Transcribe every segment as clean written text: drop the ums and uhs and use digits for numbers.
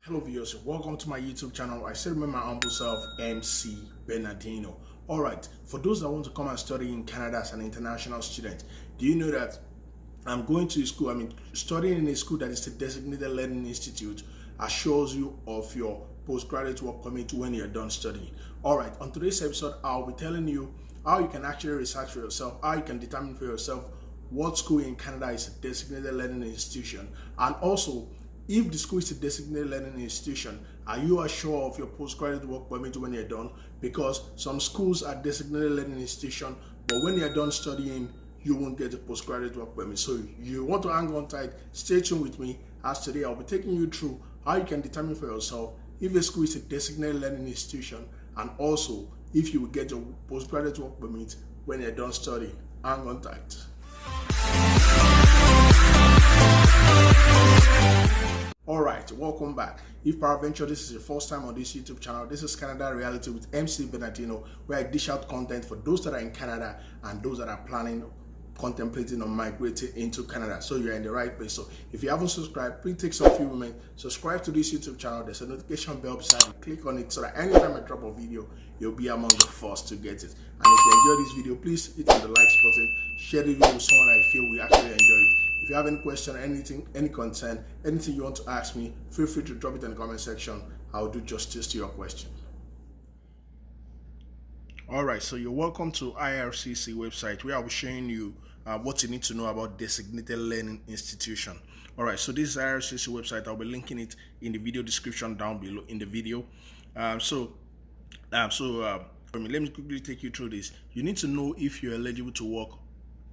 Hello viewers, welcome to my YouTube channel. I still remember my humble self, MC Bernardino. Alright, for those that want to come and study in Canada as an international student, do you know that I'm going to school, studying in a school that is a designated learning institute assures you of your postgraduate work permit when you're done studying. Alright, on today's episode, I'll be telling you how you can actually research for yourself, how you can determine for yourself what school in Canada is a designated learning institution, and also if the school is a designated learning institution, are you assured of your postgraduate work permit when you're done? Because some schools are designated learning institution, but when you're done studying, you won't get a postgraduate work permit. So you want to hang on tight, stay tuned with me, as today I'll be taking you through how you can determine for yourself if a school is a designated learning institution, and also if you will get your postgraduate work permit when you're done studying. Hang on tight. Alright, welcome back. If peradventure this is your first time on this YouTube channel, this is Canada Reality with MC Bernardino, where I dish out content for those that are in Canada and those that are contemplating on migrating into Canada. So you're in the right place. So if you haven't subscribed, please take some few moments, subscribe to this YouTube channel. There's a notification bell beside it. Click on it so that anytime I drop a video, you'll be among the first to get it. And if you enjoy this video, please hit on the likes button, share the video with someone I feel will actually enjoy it. If you have any question, anything, any concern, anything you want to ask me, feel free to drop it in the comment section. I'll do justice to your question. Alright, so you're welcome to IRCC website, where I'll be showing you what you need to know about designated learning institution. Alright, so this is IRCC website. I'll be linking it in the video description down below in the video. Let me quickly take you through this. You need to know if you're eligible to work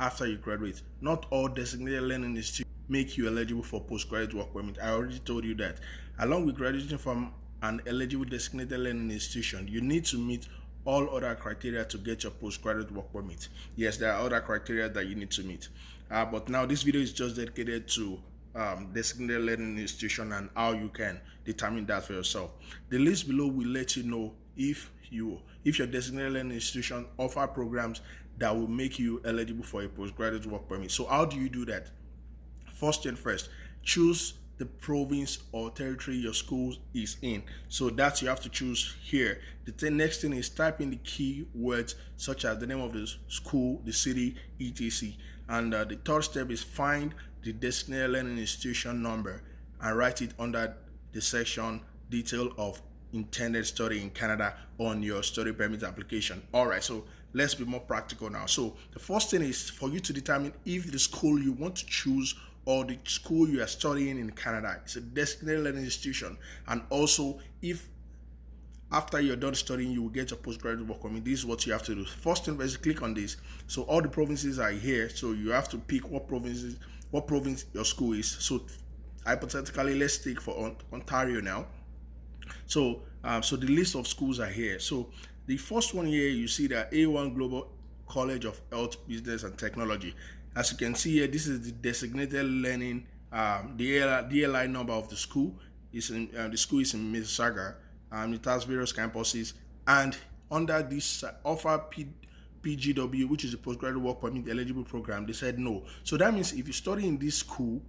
after you graduate. Not all designated learning institutions make you eligible for postgraduate work permit. I already told you that. Along with graduating from an eligible designated learning institution, you need to meet all other criteria to get your postgraduate work permit. Yes, there are other criteria that you need to meet. But now this video is just dedicated to designated learning institution and how you can determine that for yourself. The list below will let you know if your designated learning institution offer programs that will make you eligible for a postgraduate work permit. So how do you do that? First and first, choose the province or territory your school is in. So that you have to choose here. The next thing is type in the keywords such as the name of the school, the city, etc. And the third step is find the designated learning institution number and write it under the section detail of intended study in Canada on your study permit application. Alright, so let's be more practical now. So the first thing is for you to determine if the school you want to choose or the school you are studying in Canada is a designated learning institution, and also if after you're done studying you will get your postgraduate work permit. This is what you have to do. First thing is click on this. So all the provinces are here, so you have to pick what province your school is. So hypothetically, let's take for Ontario now. So the list of schools are here. So the first one here, you see that A1 Global College of Health, Business and Technology. As you can see here, this is the designated learning. The DLI number of the school is the school is in Mississauga. It has various campuses, and under this offer PGW, which is the postgraduate work permit eligible program, they said no. So that means if you study in this school,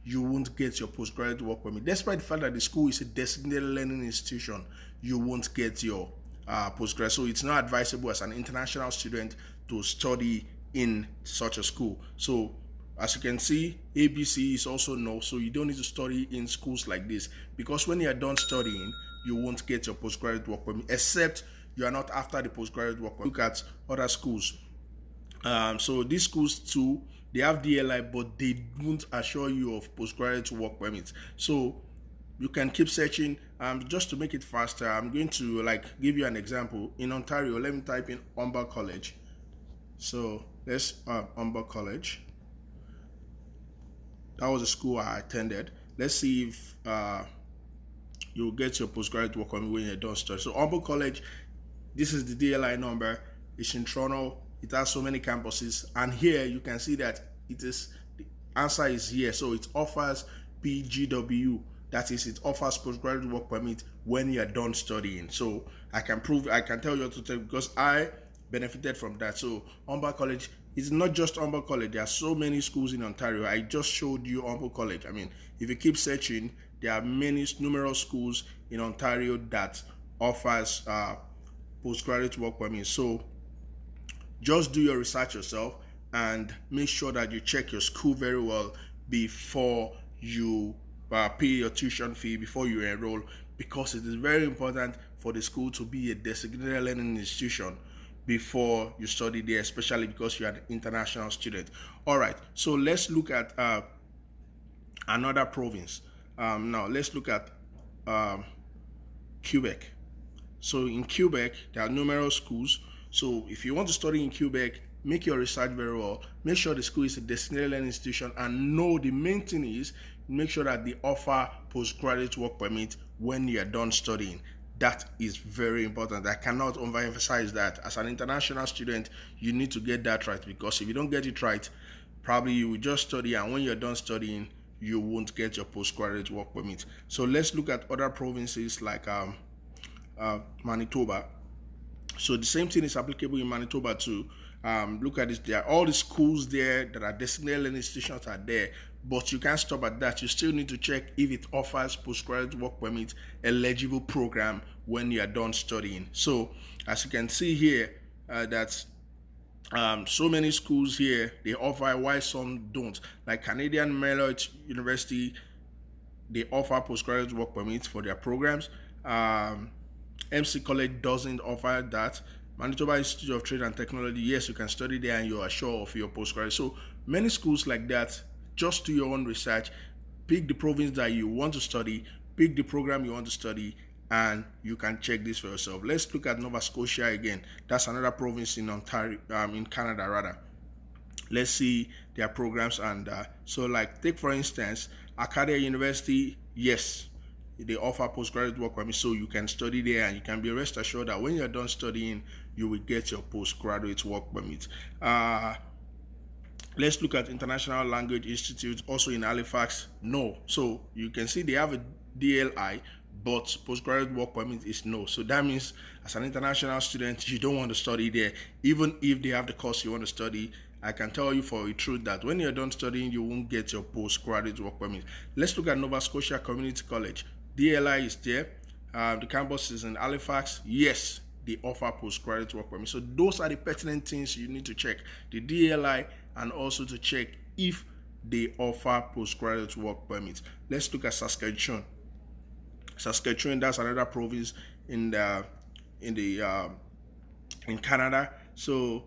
you won't get your postgraduate work permit. Despite the fact that the school is a designated learning institution, you won't get your postgraduate. So it's not advisable as an international student to study in such a school. So as you can see, ABC is also no. So you don't need to study in schools like this, because when you are done studying, you won't get your postgraduate work permit, except you are not after the postgraduate work permit. Look at other schools. So these schools too, they have DLI, but they won't assure you of postgraduate work permits. So you can keep searching. Just to make it faster, I'm going to give you an example. In Ontario, let me type in Humber College. So let's Humber College. That was a school I attended. Let's see if you'll get your postgraduate work permit when you're done studying. So Humber College, this is the DLI number. It's in Toronto. It has so many campuses, and here you can see that the answer is here. So it offers PGW, that is, it offers postgraduate work permit when you're done studying. So I can tell you to tell, because I benefited from that. So Humber College is not just Humber College. There are so many schools in Ontario. I just showed you Humber College. If you keep searching, there are numerous schools in Ontario that offers postgraduate work permit. So just do your research yourself and make sure that you check your school very well before you pay your tuition fee, before you enroll, because it is very important for the school to be a designated learning institution before you study there, especially because you are an international student. All right, so let's look at another province. Now let's look at Quebec. So in Quebec, there are numerous schools. So if you want to study in Quebec, make your research very well. Make sure the school is a designated learning institution, and know the main thing is make sure that they offer postgraduate work permit when you are done studying. That is very important. I cannot overemphasize that. As an international student, you need to get that right, because if you don't get it right, probably you will just study, and when you're done studying, you won't get your postgraduate work permit. So let's look at other provinces like Manitoba. So the same thing is applicable in Manitoba too. Look at this. There are all the schools there that are designated learning institutions are there, but you can't stop at that. You still need to check if it offers postgraduate work permit eligible program when you are done studying. So as you can see here, that's so many schools here, they offer, while some don't. Like Canadian Mellon University, they offer postgraduate work permits for their programs. MC College doesn't offer that. Manitoba Institute of Trade and Technology, yes, you can study there and you are sure of your postgraduate. So many schools like that. Just do your own research, pick the province that you want to study, pick the program you want to study, and you can check this for yourself. Let's look at Nova Scotia again. That's another province in Ontario, in Canada rather. Let's see their programs. And so like, take for instance Acadia University. Yes, they offer postgraduate work permit, so you can study there, and you can be rest assured that when you're done studying, you will get your postgraduate work permit. Let's look at International Language Institute, also in Halifax. No. So you can see they have a DLI, but postgraduate work permit is no. So that means as an international student, you don't want to study there. Even if they have the course you want to study, I can tell you for a truth that when you're done studying, you won't get your postgraduate work permit. Let's look at Nova Scotia Community College. DLI is there. The campus is in Halifax. Yes, they offer postgraduate work permit. So those are the pertinent things you need to check. The DLI, and also to check if they offer postgraduate work permits. Let's look at Saskatchewan. Saskatchewan, that's another province in Canada. So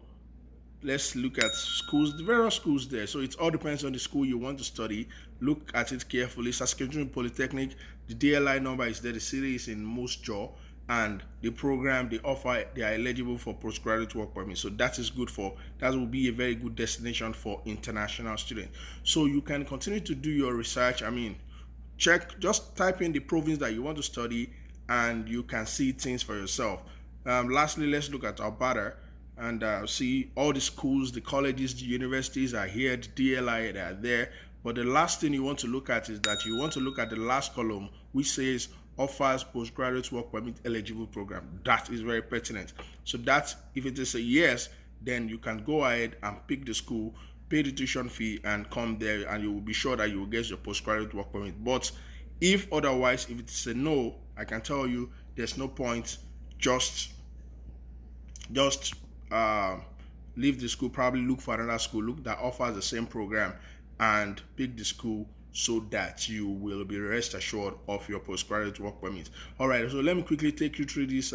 let's look at schools, the various schools there. So it all depends on the school you want to study. Look at it carefully. Saskatchewan Polytechnic, the DLI number is there. The city is in Moose Jaw, and the program they offer, they are eligible for postgraduate work permit. So that is good for, that will be a very good destination for international students. So you can continue to do your research. I mean, check, just type in the province that you want to study, and you can see things for yourself. Lastly, let's look at Alberta and see all the schools, the colleges, the universities are here, the DLI, they are there. But the last thing you want to look at is that you want to look at the last column, which says offers postgraduate work permit eligible program. That is very pertinent. So that, if it is a yes, then you can go ahead and pick the school, pay the tuition fee, and come there, and you will be sure that you will get your postgraduate work permit. But if otherwise, if it's a no, I can tell you there's no point. Just leave the school, probably look for another school that offers the same program, and pick the school, so that you will be rest assured of your postgraduate work permit. All right, so let me quickly take you through these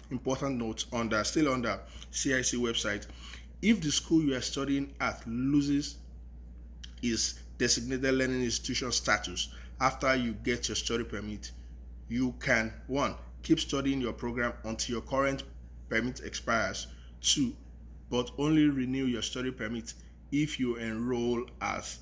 important notes still on the CIC website. If the school you are studying at loses its designated learning institution status after you get your study permit, you can, 1, keep studying your program until your current permit expires. 2, but only renew your study permit if you enroll at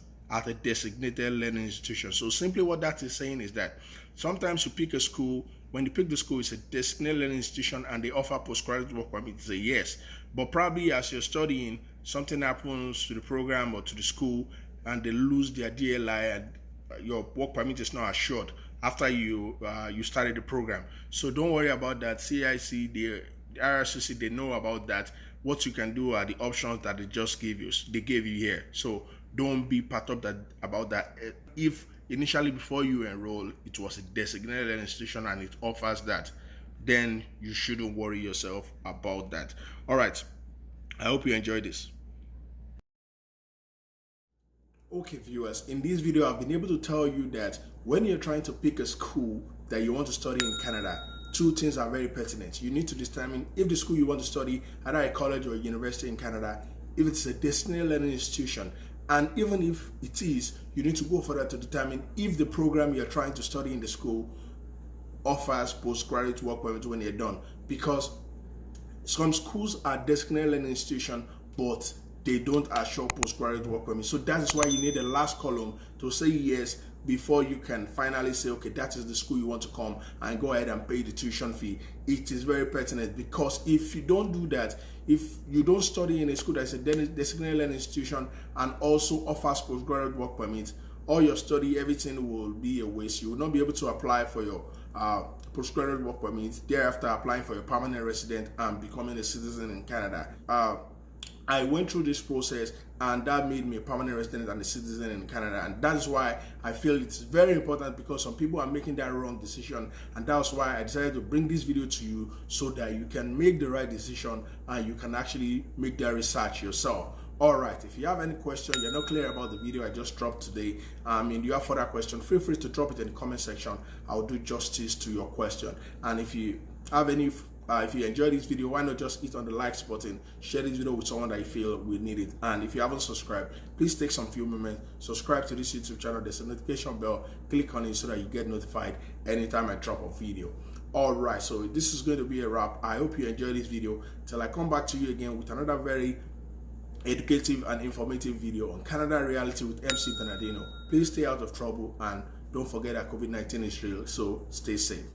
a designated learning institution. So simply what that is saying is that sometimes you pick a school, when you pick the school, it's a designated learning institution and they offer postgraduate work permit, it's a yes. But probably as you're studying, something happens to the program or to the school and they lose their DLI, and your work permit is not assured after you started the program. So don't worry about that. CIC, the IRCC, they know about that. What you can do are the options that they just gave you. They gave you here. So don't be perturbed about that. If initially before you enroll, it was a designated learning institution and it offers that, then you shouldn't worry yourself about that. All right, I hope you enjoyed this. Okay, viewers, in this video I've been able to tell you that when you're trying to pick a school that you want to study in Canada, two things are very pertinent. You need to determine if the school you want to study, either a college or a university in Canada, if it's a designated learning institution, and even if it is, you need to go further to determine if the program you're trying to study in the school offers postgraduate work permit when you're done, because some schools are designated learning institution, but they don't assure postgraduate work permit. So that is why you need the last column to say yes before you can finally say, okay, that is the school you want to come and go ahead and pay the tuition fee. It is very pertinent, because if you don't do that, if you don't study in a school that's a designated learning institution and also offers postgraduate work permit, all your study, everything will be a waste. You will not be able to apply for your postgraduate work permit, thereafter applying for your permanent resident and becoming a citizen in Canada. I went through this process and that made me a permanent resident and a citizen in Canada, and that is why I feel it's very important, because some people are making that wrong decision, and that's why I decided to bring this video to you so that you can make the right decision and you can actually make that research yourself. Alright, if you have any question, you're not clear about the video I just dropped today, and you have further questions, feel free to drop it in the comment section. I'll do justice to your question. And if you have any if you enjoyed this video, why not just hit on the likes button, share this video with someone that you feel will need it. And if you haven't subscribed, please take some few moments, subscribe to this YouTube channel. There's a notification bell, click on it so that you get notified anytime I drop a video. Alright, so this is going to be a wrap. I hope you enjoyed this video. Till I come back to you again with another very educative and informative video on Canada reality with MC Bernardino. Please stay out of trouble and don't forget that COVID-19 is real, so stay safe.